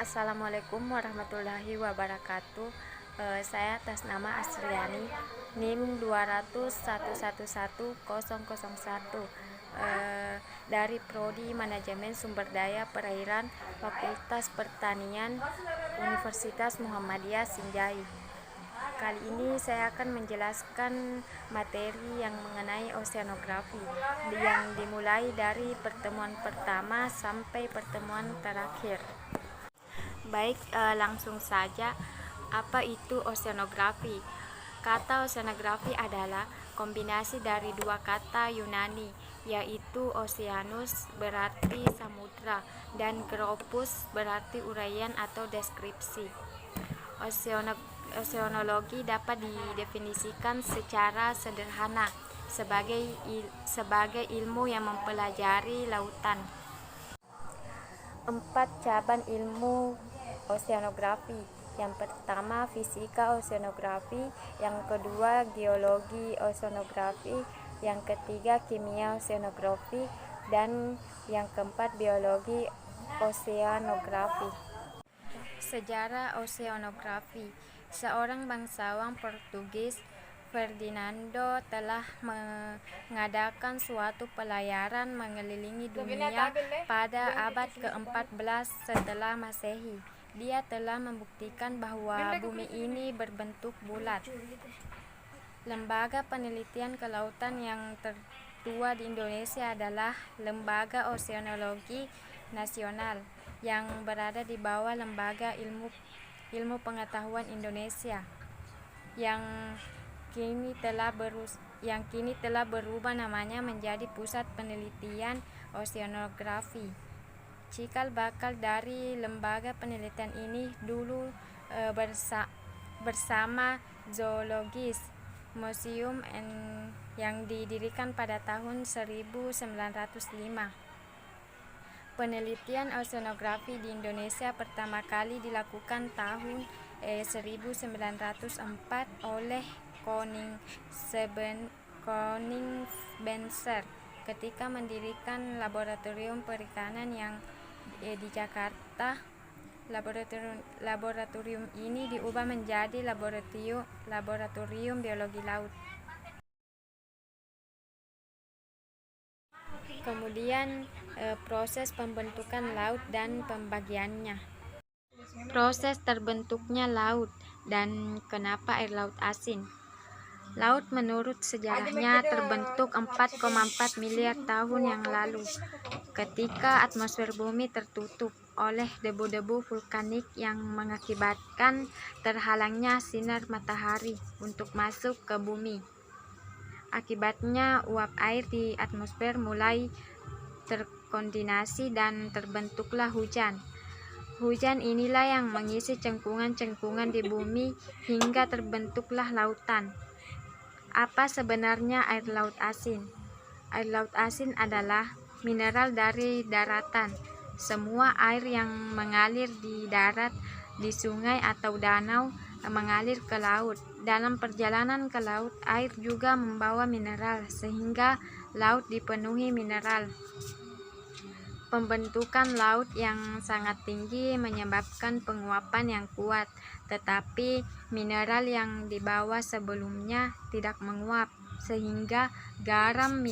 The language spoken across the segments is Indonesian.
Assalamualaikum warahmatullahi wabarakatuh. Saya atas nama Asriani, NIM 200111001, dari Prodi Manajemen Sumber Daya Perairan, Fakultas Pertanian, Universitas Muhammadiyah Sinjai. Kali ini saya akan menjelaskan materi yang mengenai oceanografi, yang dimulai dari pertemuan pertama sampai pertemuan terakhir. Baik, langsung saja. Apa itu oceanografi? Kata oceanografi adalah kombinasi dari dua kata Yunani, yaitu oceanus berarti samudra dan gropus berarti uraian atau deskripsi. Oceanologi dapat didefinisikan secara sederhana sebagai ilmu yang mempelajari lautan. 4 cabang ilmu oceanografi. Yang pertama fisika oceanografi, yang kedua geologi oceanografi, yang ketiga kimia oceanografi, dan yang keempat biologi oceanografi. Sejarah oceanografi. Seorang bangsawan Portugis, Ferdinando, telah mengadakan suatu pelayaran mengelilingi dunia pada abad ke-14 setelah Masehi. Dia telah membuktikan bahwa bumi ini berbentuk bulat. Lembaga penelitian kelautan yang tertua di Indonesia adalah Lembaga Oceanologi Nasional, yang berada di bawah Lembaga Ilmu Pengetahuan Indonesia, yang kini telah berubah namanya menjadi Pusat Penelitian Oceanografi. Cikal bakal dari lembaga penelitian ini dulu bersama Zoologis Museum yang didirikan pada tahun 1905. Penelitian oceanografi di Indonesia pertama kali dilakukan tahun 1904 oleh Koningsbenser ketika mendirikan laboratorium perikanan yang di Jakarta. Laboratorium ini diubah menjadi laboratorium biologi laut. Kemudian proses pembentukan laut dan pembagiannya. Proses terbentuknya laut dan kenapa air laut asin. Laut menurut sejarahnya terbentuk 4,4 miliar tahun yang lalu ketika atmosfer bumi tertutup oleh debu-debu vulkanik yang mengakibatkan terhalangnya sinar matahari untuk masuk ke bumi. Akibatnya uap air di atmosfer mulai terkondensasi dan terbentuklah hujan. Hujan inilah yang mengisi cengkungan-cengkungan di bumi hingga terbentuklah lautan. Apa sebenarnya air laut asin? Air laut asin adalah mineral dari daratan. Semua air yang mengalir di darat, di sungai atau danau, mengalir ke laut. Dalam perjalanan ke laut, air juga membawa mineral sehingga laut dipenuhi mineral. Pembentukan laut yang sangat tinggi menyebabkan penguapan yang kuat, tetapi mineral yang dibawa sebelumnya tidak menguap sehingga garam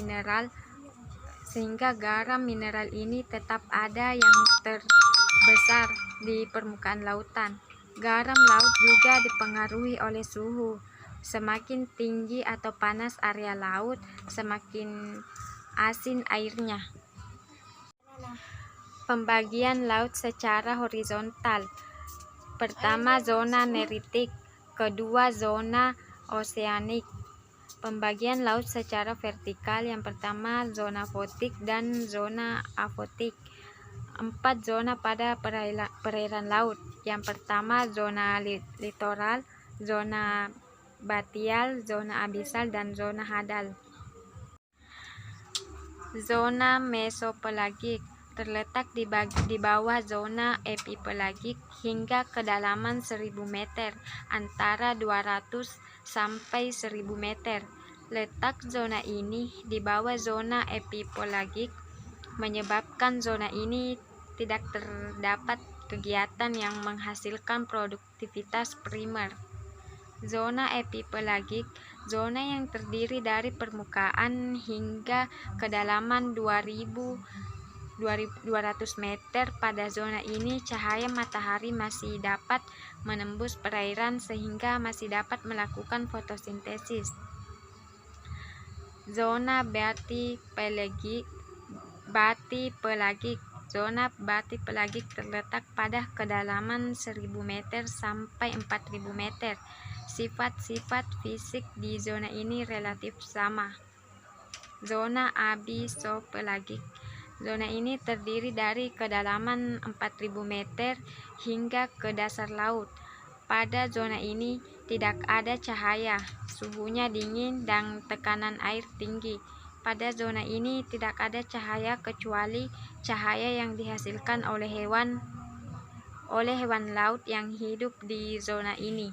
mineral ini tetap ada yang terbesar di permukaan lautan. Garam laut juga dipengaruhi oleh suhu. Semakin tinggi atau panas area laut, semakin asin airnya. Pembagian laut secara horizontal. Pertama, zona neritik, kedua zona oseanik. Pembagian laut secara vertikal, yang pertama zona fotik dan zona afotik. 4 zona pada perairan laut. Yang pertama zona litoral, zona batial, zona abisal, dan zona hadal. Zona mesopelagik terletak di bawah zona epipelagik hingga kedalaman 1000 meter, antara 200 sampai 1000 meter. Letak zona ini di bawah zona epipelagik menyebabkan zona ini tidak terdapat kegiatan yang menghasilkan produktivitas primer. Zona epipelagik, zona yang terdiri dari permukaan hingga kedalaman 200 meter. Pada zona ini cahaya matahari masih dapat menembus perairan sehingga masih dapat melakukan fotosintesis. Zona batipelagik. Zona batipelagik terletak pada kedalaman 1000 meter sampai 4000 meter. Sifat-sifat fisik di zona ini relatif sama. Zona abisopelagik. Zona ini terdiri dari kedalaman 4000 meter hingga ke dasar laut. Pada zona ini tidak ada cahaya, suhunya dingin dan tekanan air tinggi. Pada zona ini tidak ada cahaya kecuali cahaya yang dihasilkan oleh hewan laut yang hidup di zona ini.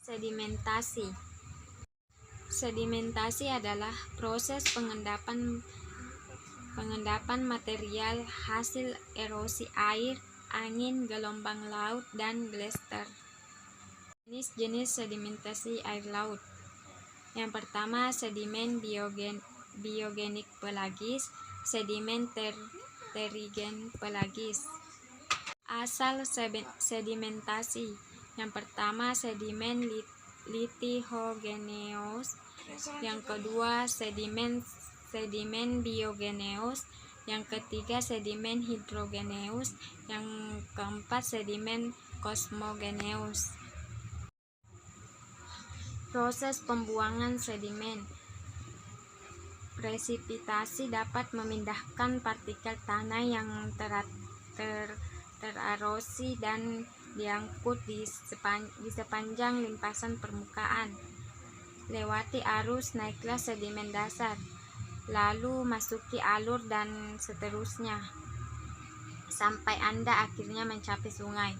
Sedimentasi. Sedimentasi adalah proses pengendapan material hasil erosi air, angin, gelombang laut, dan glester. Jenis-jenis sedimentasi air laut. Yang pertama, sedimen biogenik pelagis, sedimen terigen pelagis. Asal sedimentasi. Yang pertama, sedimen lithogeneous. Yang kedua, sedimen biogeneous. Yang ketiga, sedimen hidrogeneous. Yang keempat, sedimen kosmogeneous. Proses pembuangan sedimen. Presipitasi dapat memindahkan partikel tanah yang terarosi dan diangkut di sepanjang limpasan permukaan. Lewati arus, naiklah sedimen dasar, lalu masuki alur dan seterusnya, sampai Anda akhirnya mencapai sungai.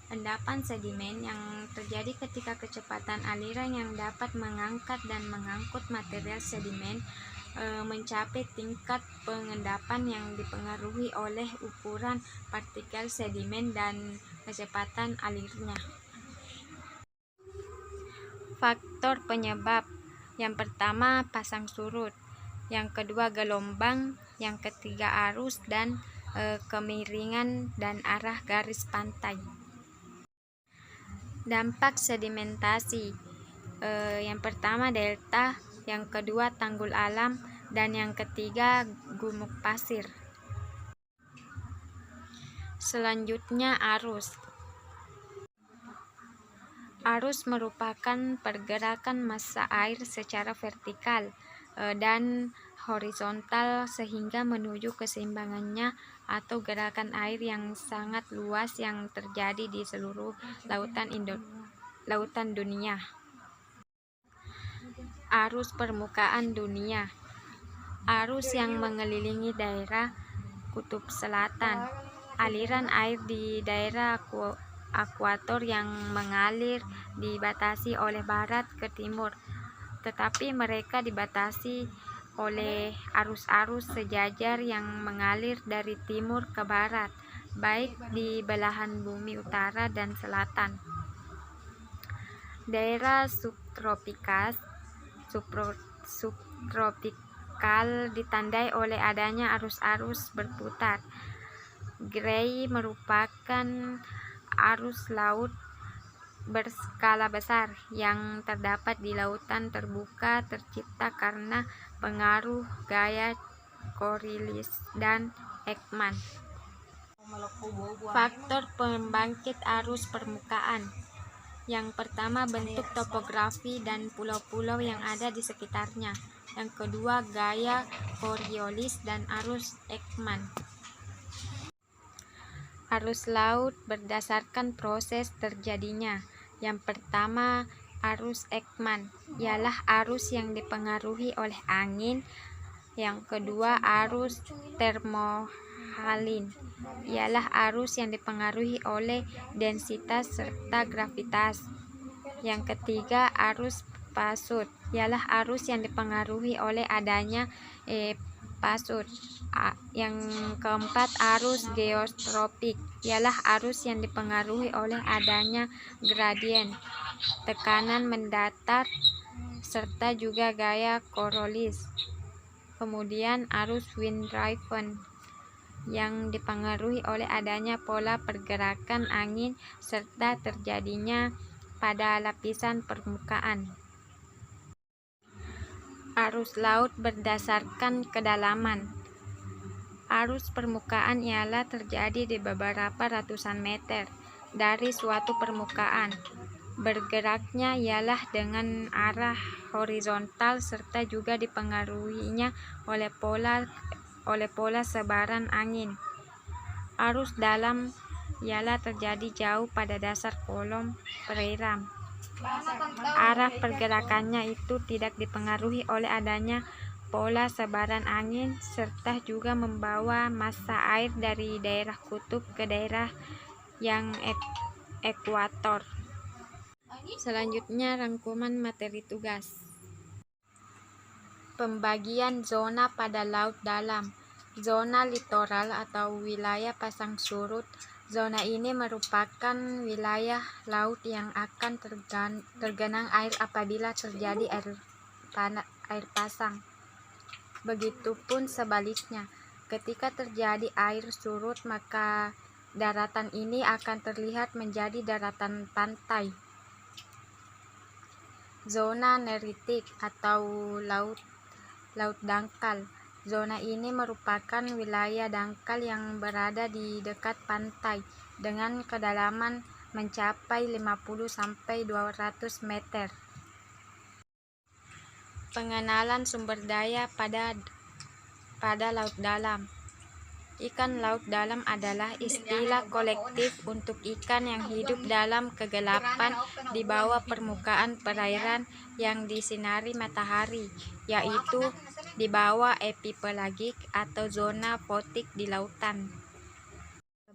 Endapan sedimen yang terjadi ketika kecepatan aliran yang dapat mengangkat dan mengangkut material sedimen mencapai tingkat pengendapan yang dipengaruhi oleh ukuran partikel sedimen dan kecepatan alirnya. Faktor penyebab. Yang pertama, pasang surut. Yang kedua, gelombang. Yang ketiga, arus dan kemiringan dan arah garis pantai. Dampak sedimentasi. Yang pertama, delta. Yang kedua, tanggul alam. Dan yang ketiga, gumuk pasir. Selanjutnya, arus. Arus merupakan pergerakan massa air secara vertikal dan horizontal sehingga menuju keseimbangannya atau gerakan air yang sangat luas yang terjadi di seluruh lautan dunia. Arus permukaan dunia. Arus yang mengelilingi daerah kutub selatan. Aliran air di daerah akuator yang mengalir dibatasi oleh barat ke timur, tetapi mereka dibatasi oleh arus-arus sejajar yang mengalir dari timur ke barat, baik di belahan bumi utara dan selatan. Daerah subtropikal ditandai oleh adanya arus-arus berputar. Gray merupakan arus laut berskala besar yang terdapat di lautan terbuka tercipta karena pengaruh gaya Coriolis dan Ekman. Faktor pembangkit arus permukaan. Yang pertama, bentuk topografi dan pulau-pulau yang ada di sekitarnya. Yang kedua, gaya Coriolis dan arus Ekman. Arus laut berdasarkan proses terjadinya. Yang pertama, arus Ekman ialah arus yang dipengaruhi oleh angin. Yang kedua, arus termohaline ialah arus yang dipengaruhi oleh densitas serta gravitas. Yang ketiga, arus pasut ialah arus yang dipengaruhi oleh adanya pasut. Yang keempat, arus geotropik ialah arus yang dipengaruhi oleh adanya gradien tekanan mendatar serta juga gaya Coriolis. Kemudian arus wind driven yang dipengaruhi oleh adanya pola pergerakan angin serta terjadinya pada lapisan permukaan. Arus laut berdasarkan kedalaman. Arus permukaan ialah terjadi di beberapa ratusan meter dari suatu permukaan. Bergeraknya ialah dengan arah horizontal serta juga dipengaruhinya oleh pola sebaran angin. Arus dalam ialah terjadi jauh pada dasar kolom perairan. Arah pergerakannya itu tidak dipengaruhi oleh adanya pola sebaran angin serta juga membawa massa air dari daerah kutub ke daerah yang ekuator. Selanjutnya rangkuman materi tugas. Pembagian zona pada laut dalam. Zona litoral atau wilayah pasang surut. Zona ini merupakan wilayah laut yang akan tergenang air apabila terjadi air pasang. Begitupun sebaliknya, ketika terjadi air surut maka daratan ini akan terlihat menjadi daratan pantai. Zona neritik atau laut dangkal. Zona ini merupakan wilayah dangkal yang berada di dekat pantai dengan kedalaman mencapai 50-200 meter. Pengenalan sumber daya pada laut dalam. Ikan laut dalam adalah istilah kolektif untuk ikan yang hidup dalam kegelapan di bawah permukaan perairan yang disinari matahari, yaitu di bawah epipelagik atau zona fotik di lautan.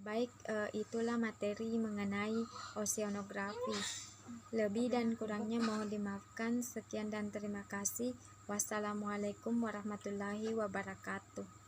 Baik, itulah materi mengenai oceanografi. Lebih dan kurangnya mohon dimaafkan. Sekian dan terima kasih. Wassalamualaikum warahmatullahi wabarakatuh.